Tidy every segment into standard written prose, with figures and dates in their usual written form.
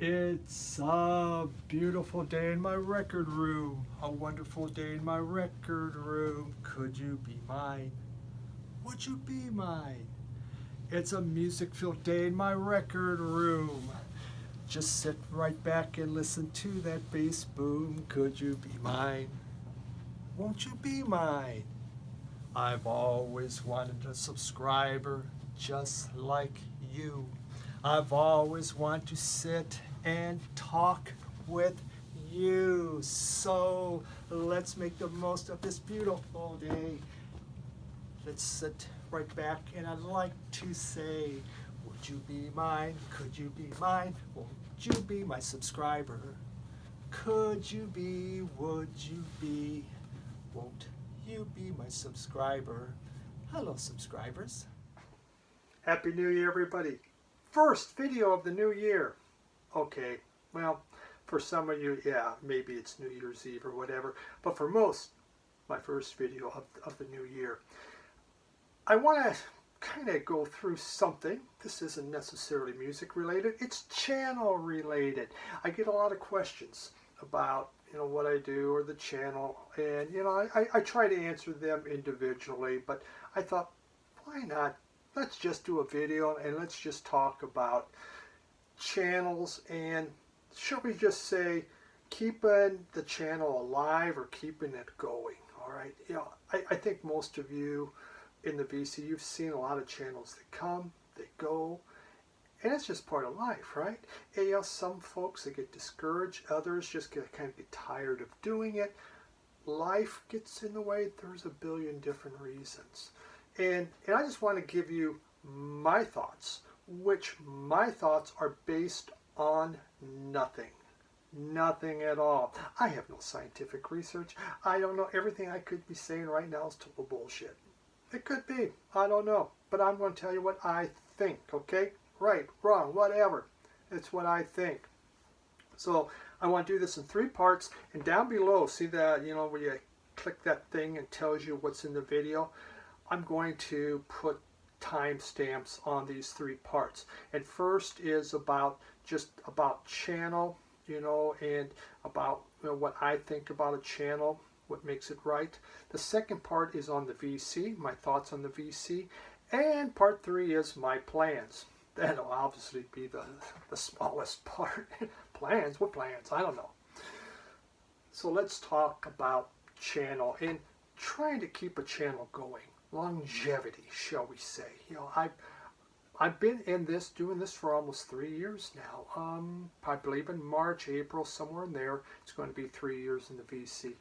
It's a beautiful day in my record room, a wonderful day in my record room. Could you be mine? Would you be mine? It's a music-filled day in my record room. Just sit right back and listen to that bass boom. Could you be mine? Won't you be mine? I've always wanted a subscriber just like you. I've always wanted to sit and talk with you. So let's make the most of this beautiful day. Let's sit right back, and I'd like to say, would you be mine? Could you be mine? Won't you be my subscriber? Could you be? Would you be? Won't you be my subscriber? Hello, subscribers. Happy New Year, everybody. First video of the new year. Okay, well, for some of you, yeah, maybe it's New Year's Eve or whatever, but for most, my first video of the new year. I want to kind of go through something. This isn't necessarily music related, it's channel related. I get a lot of questions about what I do or the channel, and I try to answer them individually, but I thought, why not? Let's just do a video and let's just talk about channels, and shall we just say keeping the channel alive or keeping it going. All right, I think most of you in the VC, you've seen a lot of channels that come, they go, and it's just part of life, right? And some folks, they get discouraged, others just kind of get tired of doing it. Life gets in the way. There's a billion different reasons. And I just want to give you my thoughts, which my thoughts are based on nothing. Nothing at all. I have no scientific research. I don't know. Everything I could be saying right now is total bullshit. It could be. I don't know. But I'm going to tell you what I think, okay? Right, wrong, whatever. It's what I think. So I want to do this in 3 parts. And down below, see that, where you click that thing and tells you what's in the video? I'm going to put timestamps on these 3 parts. And first is just about channel, and about what I think about a channel, what makes it right. The second part is on the VC, my thoughts on the VC. And part 3 is my plans. That'll obviously be the smallest part. Plans? What plans? I don't know. So let's talk about channel and trying to keep a channel going. Longevity, shall we say. I've been doing this for almost 3 years now. I believe in March, April, somewhere in there, it's going to be 3 years in the VC.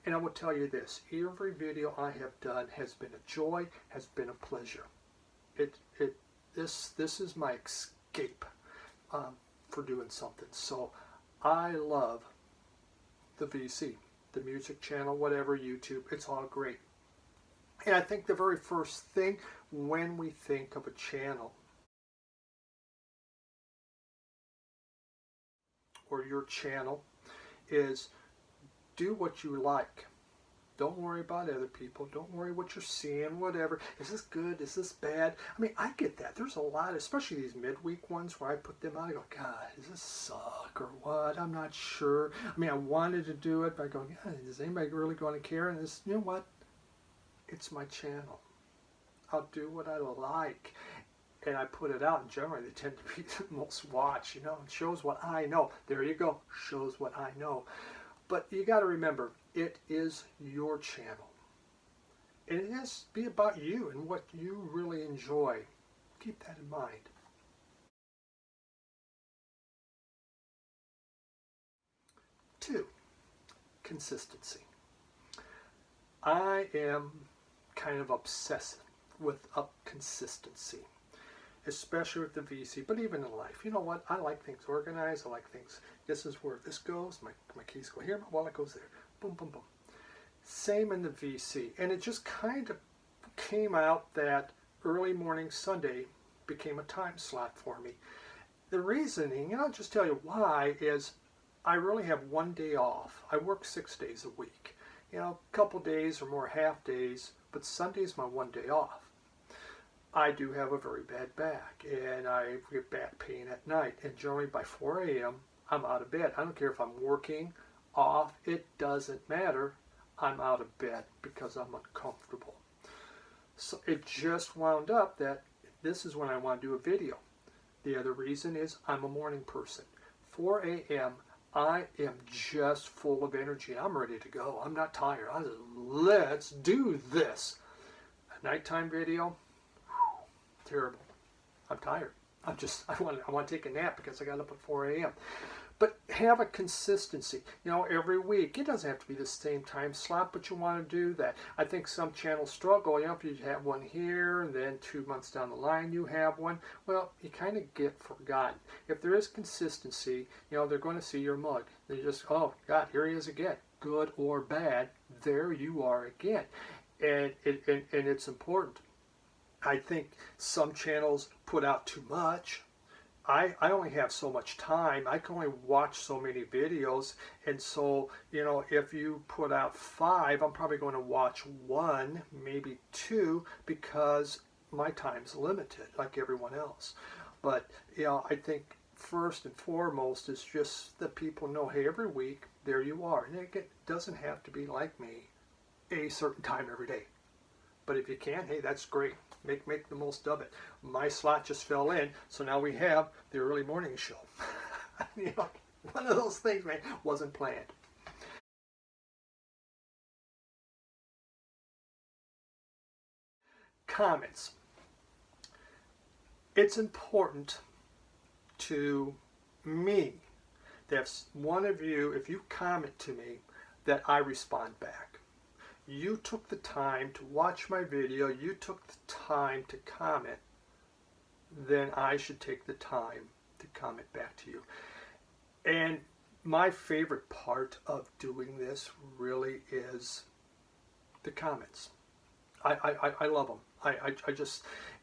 And I will tell you this, every video I have done has been a joy, has been a pleasure. This is my escape for doing something. So I love the VC, the music channel, whatever, YouTube, it's all great. And I think the very first thing when we think of a channel or your channel is do what you like. Don't worry about other people. Don't worry what you're seeing, whatever. Is this good? Is this bad? I mean, I get that. There's a lot, especially these midweek ones where I put them out. I go, God, does this suck or what? I'm not sure. I mean, I wanted to do it, but I go, yeah, is anybody really going to care? And this, you know what? It's my channel. I'll do what I like. And I put it out, and generally they tend to be the most watched, It shows what I know. There you go. Shows what I know. But you got to remember, it is your channel. And it has to be about you and what you really enjoy. Keep that in mind. Two, consistency. I am kind of obsessed with consistency, especially with the VC, but even in life. You know what? I like things organized. I like things, this is where this goes. My keys go here, my wallet goes there. Boom, boom, boom. Same in the VC. And it just kind of came out that early morning Sunday became a time slot for me. The reasoning, and I'll just tell you why, is I really have one day off. I work 6 days a week. A couple days or more half days, but Sunday's my one day off. I do have a very bad back, and I get back pain at night, and generally by 4 a.m. I'm out of bed. I don't care if I'm working, off, it doesn't matter. I'm out of bed because I'm uncomfortable. So it just wound up that this is when I want to do a video. The other reason is I'm a morning person. 4 a.m. I am just full of energy. I'm ready to go. I'm not tired. Let's do this. A nighttime video, terrible. I'm tired. I want to take a nap because I got up at 4 a.m. But have a consistency, every week. It doesn't have to be the same time slot, but you want to do that. I think some channels struggle, if you have one here, and then 2 months down the line you have one, well, you kind of get forgotten. If there is consistency, they're going to see your mug. They just, oh, God, here he is again. Good or bad, there you are again. And it's important. I think some channels put out too much. I only have so much time. I can only watch so many videos. And so, if you put out 5, I'm probably going to watch 1, maybe 2, because my time's limited, like everyone else. But, I think first and foremost is just that people know, hey, every week, there you are. And it doesn't have to be like me a certain time every day. But if you can, hey, that's great. Make the most of it. My slot just fell in, so now we have the early morning show. One of those things, man, wasn't planned. Comments. It's important to me that if one of you, if you comment to me, that I respond back. You took the time to watch my video, you took the time to comment, then I should take the time to comment back to you. And my favorite part of doing this really is the comments. I love them.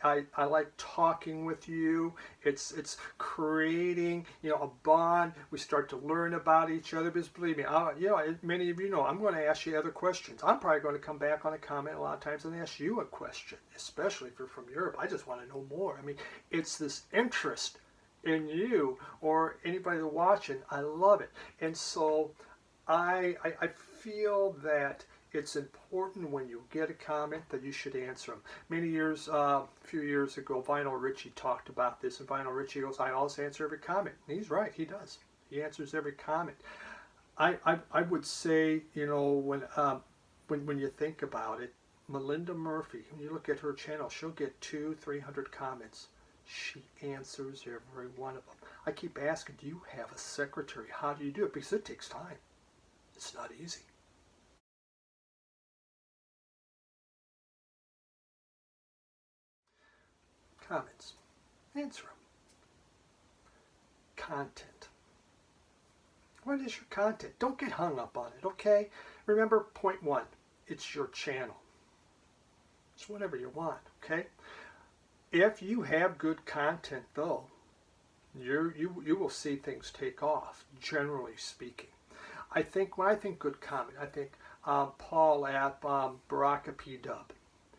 I like talking with you. It's creating, a bond. We start to learn about each other. Because believe me, many of you know, I'm going to ask you other questions. I'm probably going to come back on a comment a lot of times and ask you a question, especially if you're from Europe. I just want to know more. I mean, it's this interest in you or anybody that's watching. I love it. And so I feel that it's important when you get a comment that you should answer them. A few years ago, Vinyl Richie talked about this, and Vinyl Richie goes, I always answer every comment. And he's right, he does. He answers every comment. I would say, when you think about it, Melinda Murphy, when you look at her channel, she'll get 200-300 comments. She answers every one of them. I keep asking, do you have a secretary? How do you do it? Because it takes time. It's not easy. Comments. Answer them. Content. What is your content? Don't get hung up on it, okay? Remember, point 1, it's your channel. It's whatever you want, okay? If you have good content, though, you will see things take off, generally speaking. When I think good comment, I think Paul at Baraka P. Dub.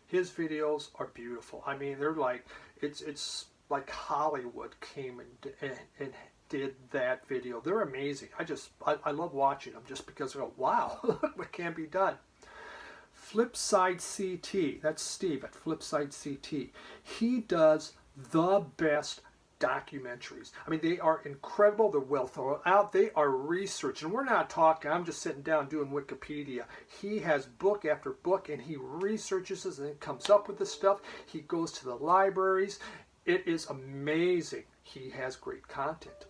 His videos are beautiful. I mean, they're like, it's like Hollywood came and did that video. They're amazing. I love watching them just because I go, wow, look what can be done. Flipside CT, that's Steve at Flipside CT. He does the best documentaries. I mean, they are incredible. They're well thought out. They are research. And we're not talking, I'm just sitting down doing Wikipedia. He has book after book, and he researches this and comes up with the stuff. He goes to the libraries. It is amazing. He has great content.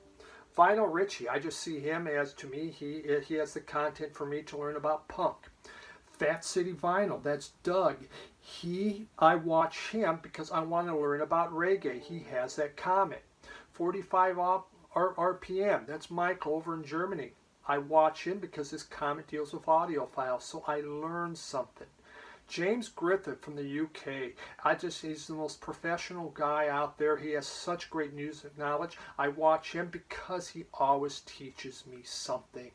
Vinyl Richie, I just see him as, to me, he has the content for me to learn about punk. Fat City Vinyl, that's Doug. I watch him because I want to learn about reggae. He has that comment. 45 RPM, that's Michael over in Germany. I watch him because his comment deals with audio files, so I learn something. James Griffith from the UK, he's the most professional guy out there. He has such great music knowledge. I watch him because he always teaches me something.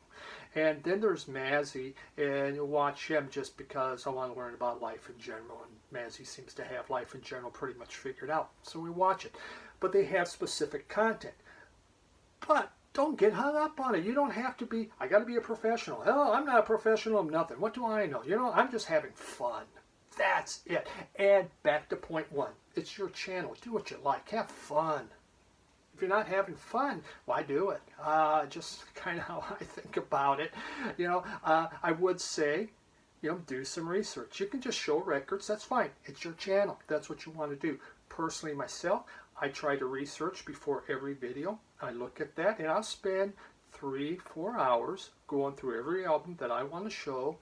And then there's Mazzy, and you watch him just because I want to learn about life in general, and Mazzy seems to have life in general pretty much figured out, so we watch it. But they have specific content. But don't get hung up on it. You don't have to be, I got to be a professional. Hell, I'm not a professional of nothing. What do I know? You know, I'm just having fun. That's it. And back to point one. It's your channel. Do what you like. Have fun. If you're not having fun, why do it? Just kind of how I think about it. You know, I would say, you know, do some research. You can just show records. That's fine. It's your channel. That's what you want to do. Personally, myself, I try to research before every video. I look at that, and I'll spend 3-4 hours going through every album that I want to show,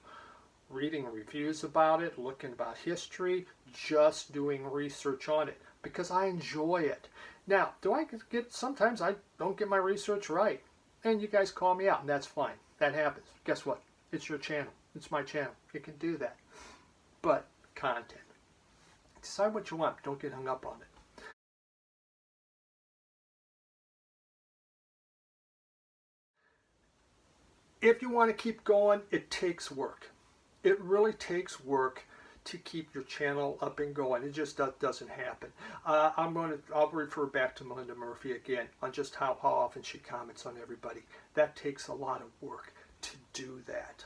reading reviews about it, looking about history, just doing research on it because I enjoy it. Now, do I get, sometimes I don't get my research right, and you guys call me out, and that's fine. That happens. Guess what? It's your channel. It's my channel. You can do that. But content. Decide what you want. Don't get hung up on it. If you want to keep going, it takes work. It really takes work to keep your channel up and going. It just doesn't happen. I'll refer back to Melinda Murphy again on just how often she comments on everybody. That takes a lot of work to do that.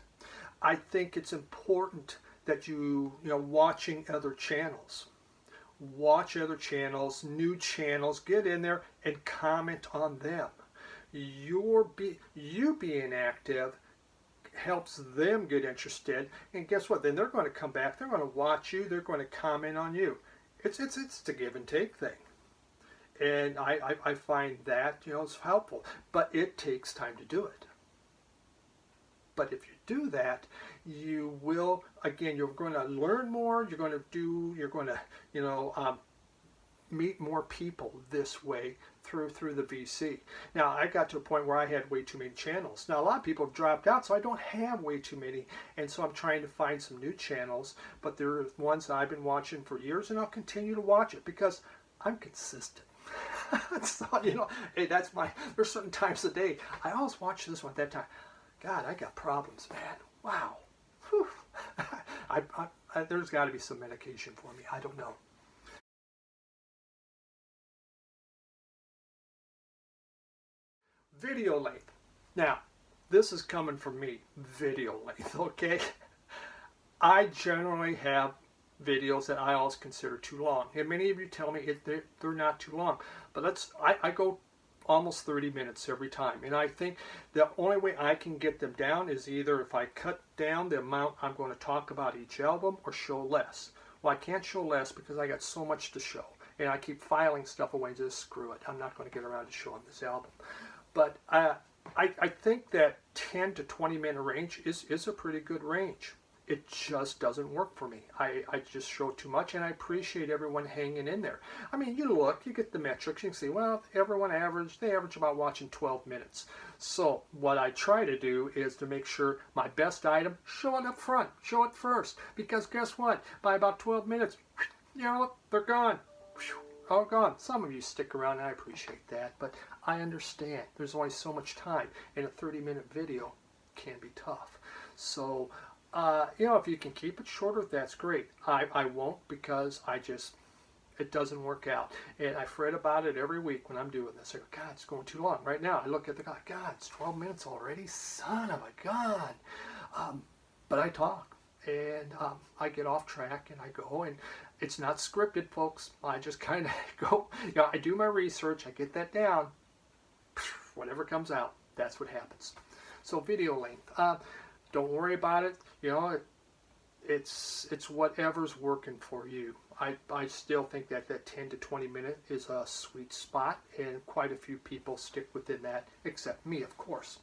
I think it's important that you know, watching other channels. Watch other channels, new channels, get in there and comment on them. You being active helps them get interested, and guess what? Then they're going to come back. They're going to watch you. They're going to comment on you. It's a give and take thing, and I find that, you know, it's helpful. But it takes time to do it. But if you do that, you will, again, you're going to learn more. You're going to you know, meet more people this way through the VC. Now, I got to a point where I had way too many channels. Now, a lot of people have dropped out, so I don't have way too many, and so I'm trying to find some new channels, but there are ones that I've been watching for years, and I'll continue to watch it because I'm consistent. So, you know, hey, that's my, there's certain times of the day, I always watch this one at that time. God, I got problems, man. Wow. Whew. There's got to be some medication for me. I don't know. Video length. Now, this is coming from me, video length, okay? I generally have videos that I always consider too long. And many of you tell me they're not too long. But I go almost 30 minutes every time. And I think the only way I can get them down is either if I cut down the amount I'm going to talk about each album or show less. Well, I can't show less because I got so much to show. And I keep filing stuff away and just screw it. I'm not going to get around to showing this album. But I think that 10 to 20 minute range is a pretty good range. It just doesn't work for me. I just show too much, and I appreciate everyone hanging in there. I mean, you look, you get the metrics, you can see, well, everyone they average about watching 12 minutes. So what I try to do is to make sure my best item, show it up front, show it first. Because guess what? By about 12 minutes, you know, they're gone. All gone. Some of you stick around, and I appreciate that, but I understand. There's only so much time, and a 30-minute video can be tough. So, you know, if you can keep it shorter, that's great. I won't because it doesn't work out. And I fret about it every week when I'm doing this. I go, God, it's going too long. Right now, I look at the clock, God, it's 12 minutes already? Son of a gun. But I talk, and I get off track, and I go, and it's not scripted, folks. I just kind of go, you know, I do my research, I get that down, whatever comes out, that's what happens. So video length, don't worry about it. You know, it's whatever's working for you. I still think that 10 to 20 minute is a sweet spot, and quite a few people stick within that, except me, of course.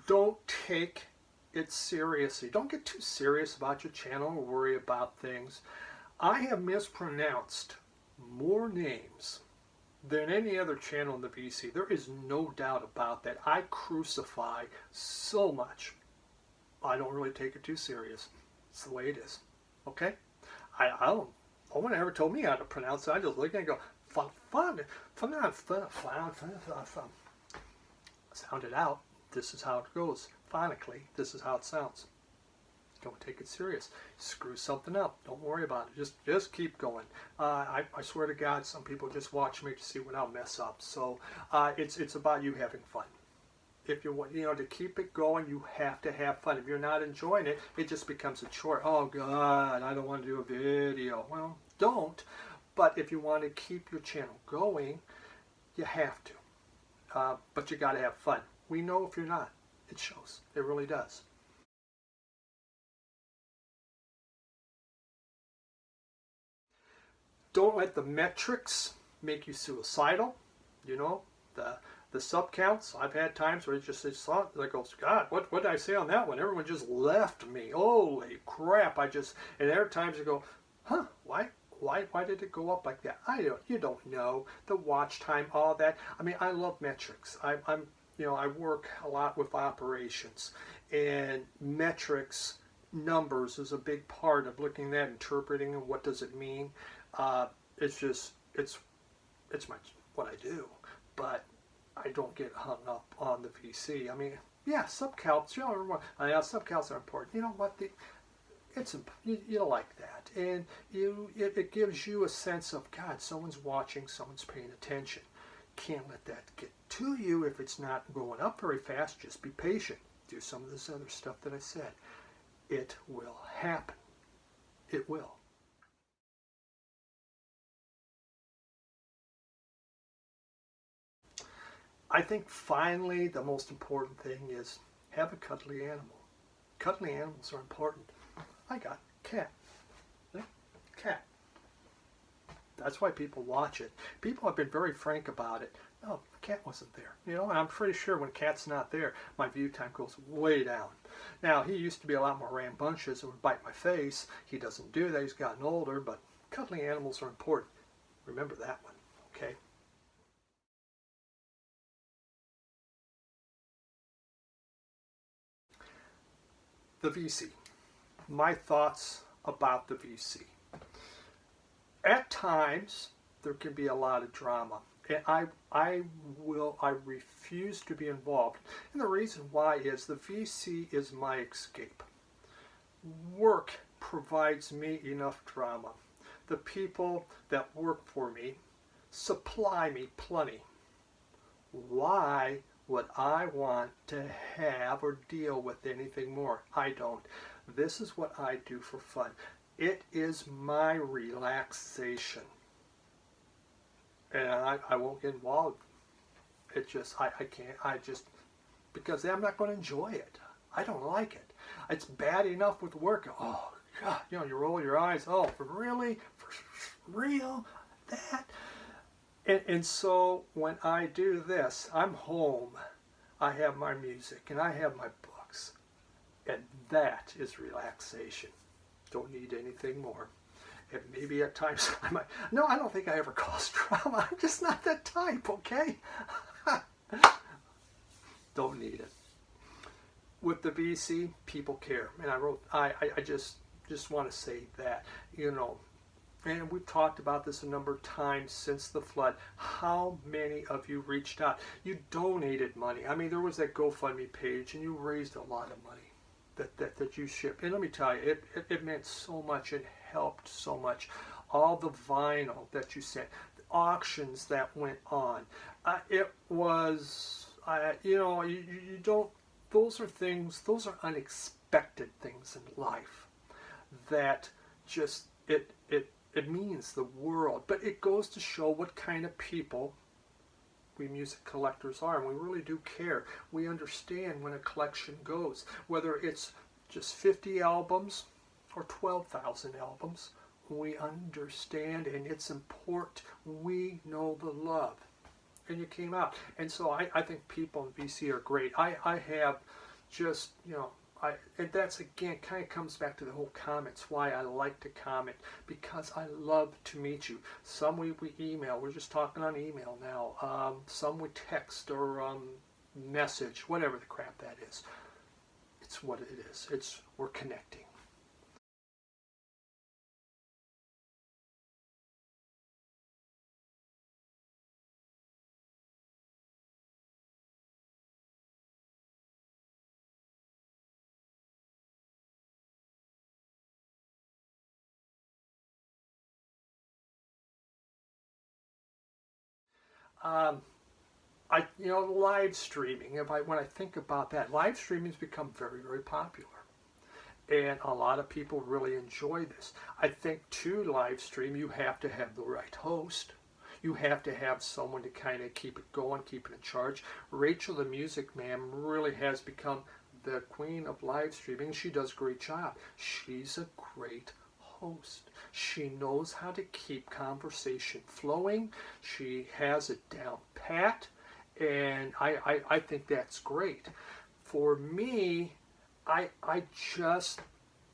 Don't take it seriously. Don't get too serious about your channel or worry about things. I have mispronounced more names than any other channel in the VC. There is no doubt about that. I crucify so much. I don't really take it too serious. It's the way it is. Okay? No one ever told me how to pronounce it. I just look and go, sound it out. This is how it goes. Phonically, this is how it sounds. Don't take it serious. Screw something up. Don't worry about it. Just keep going. I swear to God, some people just watch me to see what I'll mess up. So it's about you having fun. If you want, to keep it going, you have to have fun. If you're not enjoying it, it just becomes a chore. Oh God, I don't want to do a video. Well, don't. But if you want to keep your channel going, you have to. But you got to have fun. We know if you're not. It shows. It really does. Don't let the metrics make you suicidal. The sub counts. I've had times where it just saw it, like, oh God, what did I say on that one? Everyone just left me. Holy crap! And there are times you go, huh? Why did it go up like that? You don't know the watch time, all that. I mean, I love metrics. I work a lot with operations, and metrics, numbers is a big part of looking at that, interpreting, and what does it mean. It's what I do, but I don't get hung up on the VC. I mean, yeah, subcounts. Subcounts are important. You know what? You like that, and it gives you a sense of, God, someone's watching, someone's paying attention. Can't let that get to you if it's not going up very fast. Just be patient. Do some of this other stuff that I said. It will happen. It will. I think finally the most important thing is have a cuddly animal. Cuddly animals are important. I got a cat. Cat. That's why people watch it. People have been very frank about it. No, the cat wasn't there. And I'm pretty sure when cat's not there, my view time goes way down. Now, he used to be a lot more rambunctious and would bite my face. He doesn't do that. He's gotten older, but cuddly animals are important. Remember that one, okay? The VC. My thoughts about the VC. At times, there can be a lot of drama. And I refuse to be involved. And the reason why is the VC is my escape. Work provides me enough drama. The people that work for me supply me plenty. Why would I want to have or deal with anything more? I don't. This is what I do for fun. It is my relaxation. And I won't get involved. It just, I can't, because I'm not going to enjoy it. I don't like it. It's bad enough with work. Oh, God, you roll your eyes. Oh, really? For real? That? And so when I do this, I'm home. I have my music and I have my books. And that is relaxation. Don't need anything more. And maybe at times I might. No, I don't think I ever cause drama. I'm just not that type, okay? Don't need it. With the VC, people care. And I just want to say that, and we've talked about this a number of times since the flood. How many of you reached out? You donated money. I mean, there was that GoFundMe page, and you raised a lot of money that you shipped. And let me tell you, it meant so much. It helped so much. All the vinyl that you sent, the auctions that went on. It was, you don't, those are unexpected things in life that just, it means the world. But it goes to show what kind of people we music collectors are, and we really do care. We understand when a collection goes, whether it's just 50 albums or 12,000 albums. We understand, and it's important. We know the love, and you came out. And so I think people in VC are great. I have just, and that's, again, kind of comes back to the whole comments, why I like to comment, because I love to meet you. Some we email, we're just talking on email now. Some we text or message, whatever the crap that is. It's what it is. We're connecting. Um, live streaming. When I think about that, live streaming has become very, very popular, and a lot of people really enjoy this. I think to live stream, you have to have the right host. You have to have someone to kind of keep it going, keep it in charge. Rachel, the music man, really has become the queen of live streaming. She does a great job. She's a great host. She knows how to keep conversation flowing. She has it down pat, and I think that's great. For me, I just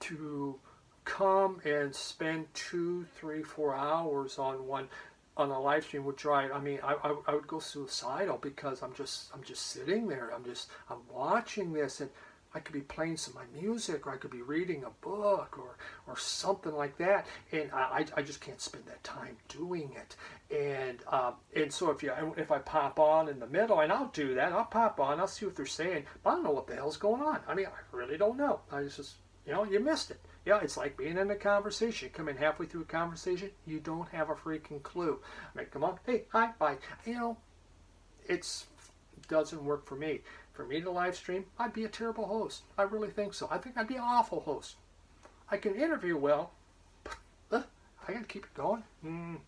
to come and spend 2, 3, 4 hours on a live stream would drive. I mean, I would go suicidal because I'm just sitting there. I'm watching this, and I could be playing some of my music, or I could be reading a book, or something like that, and I just can't spend that time doing it. And so if I pop on in the middle, and I'll do that, I'll pop on, I'll see what they're saying, but I don't know what the hell's going on. I mean, I really don't know. I just you missed it. Yeah, it's like being in a conversation. You come in halfway through a conversation, you don't have a freaking clue. I mean, come on, hey, hi, bye. It doesn't work for me. For me to live stream, I'd be a terrible host. I really think so. I think I'd be an awful host. I can interview well, but I got to keep it going.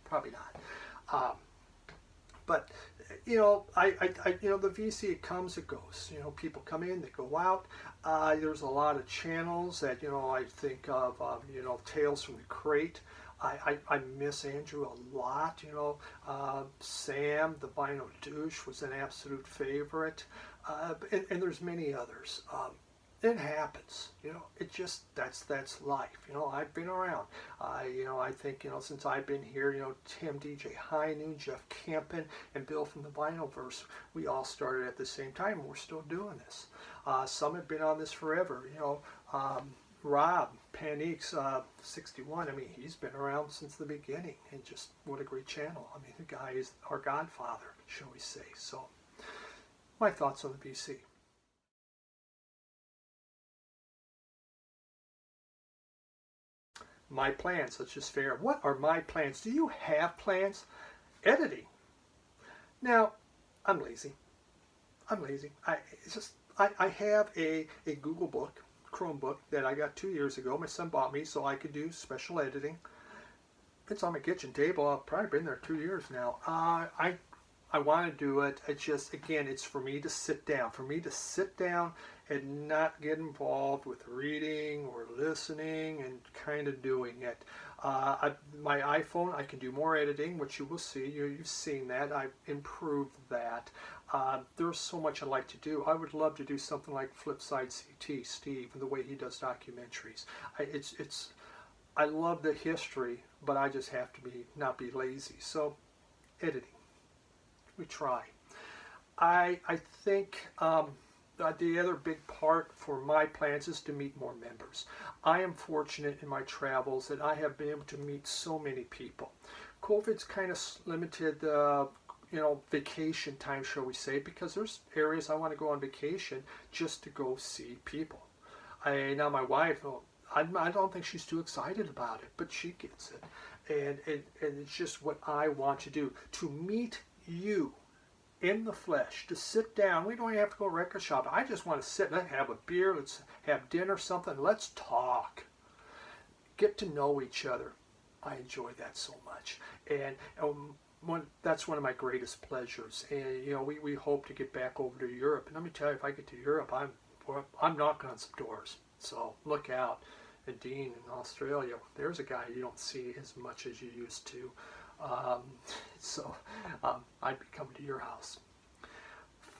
Probably not. But the VC, it comes, it goes. People come in, they go out. There's a lot of channels that I think of. Tales from the Crate. I miss Andrew a lot. Sam, the Vinyl Douche, was an absolute favorite. And there's many others. It happens, it just, that's life. I've been around. I think, since I've been here, Tim, DJ High Noon, Jeff Campen, and Bill from the Vinylverse, we all started at the same time, and we're still doing this. Some have been on this forever. Rob Panique's 61. I mean, he's been around since the beginning, and just what a great channel. I mean, the guy is our godfather, shall we say. So, my thoughts on the VC. My plans, let's just figure out, what are my plans? Do you have plans? Editing. Now, I'm lazy. I have a Google book, Chromebook, that I got 2 years ago. My son bought me so I could do special editing. It's on my kitchen table. I've probably been there 2 years now. I want to do it. It's just, again, it's for me to sit down. For me to sit down and not get involved with reading or listening and kind of doing it. My iPhone, I can do more editing, which you will see. You've seen that. I've improved that. There's so much I like to do. I would love to do something like Flipside CT, Steve, and the way he does documentaries. I love the history, but I just have to not be lazy. So, editing. We try. I think the other big part for my plans is to meet more members. I am fortunate in my travels that I have been able to meet so many people. COVID's kind of limited vacation time, shall we say, because there's areas I want to go on vacation just to go see people. Now my wife, I don't think she's too excited about it, but she gets it. And it's just what I want to do, to meet you in the flesh, to sit down. We don't even have to go record shopping. I just want to sit and have a beer, let's have dinner, something, let's talk. Get to know each other. I enjoy that so much. And that's one of my greatest pleasures. And we hope to get back over to Europe. And let me tell you, if I get to Europe, I'm knocking on some doors. So look out. And Dean in Australia, there's a guy you don't see as much as you used to. I'd be coming to your house.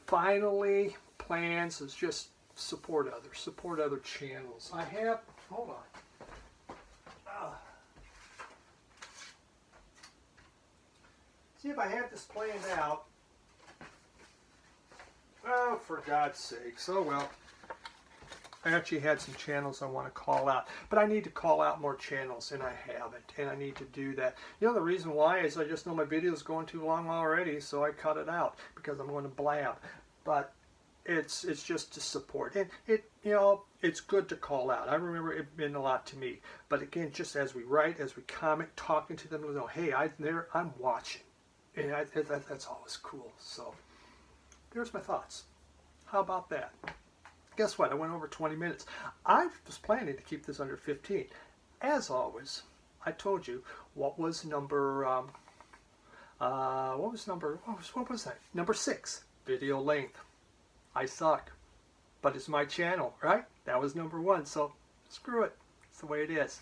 Finally, plans is just support other channels. I have, hold on. See if I had this planned out. Oh, for God's sake. So well. I actually had some channels I want to call out, but I need to call out more channels, and I haven't, and I need to do that. The reason why is I just know my video is going too long already, so I cut it out because I'm going to blab. But it's just to support, and it's good to call out. I remember it meant a lot to me. But again, just as we write, as we comment, talking to them, hey, I'm watching. And that's always cool. So there's my thoughts. How about that? Guess what? I went over 20 minutes. I was planning to keep this under 15. As always, I told you what was number, what was that? Number 6, video length. I suck, but it's my channel, right? That was number 1, so screw it. It's the way it is.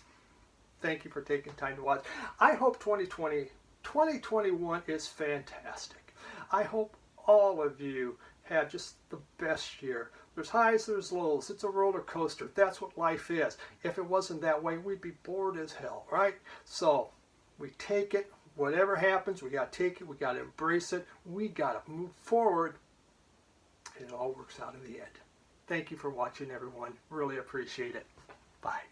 Thank you for taking time to watch. I hope 2021 is fantastic. I hope all of you have just the best year. There's highs, there's lows. It's a roller coaster. That's what life is. If it wasn't that way, we'd be bored as hell, right? So we take it. Whatever happens, we got to take it. We got to embrace it. We got to move forward. And it all works out in the end. Thank you for watching, everyone. Really appreciate it. Bye.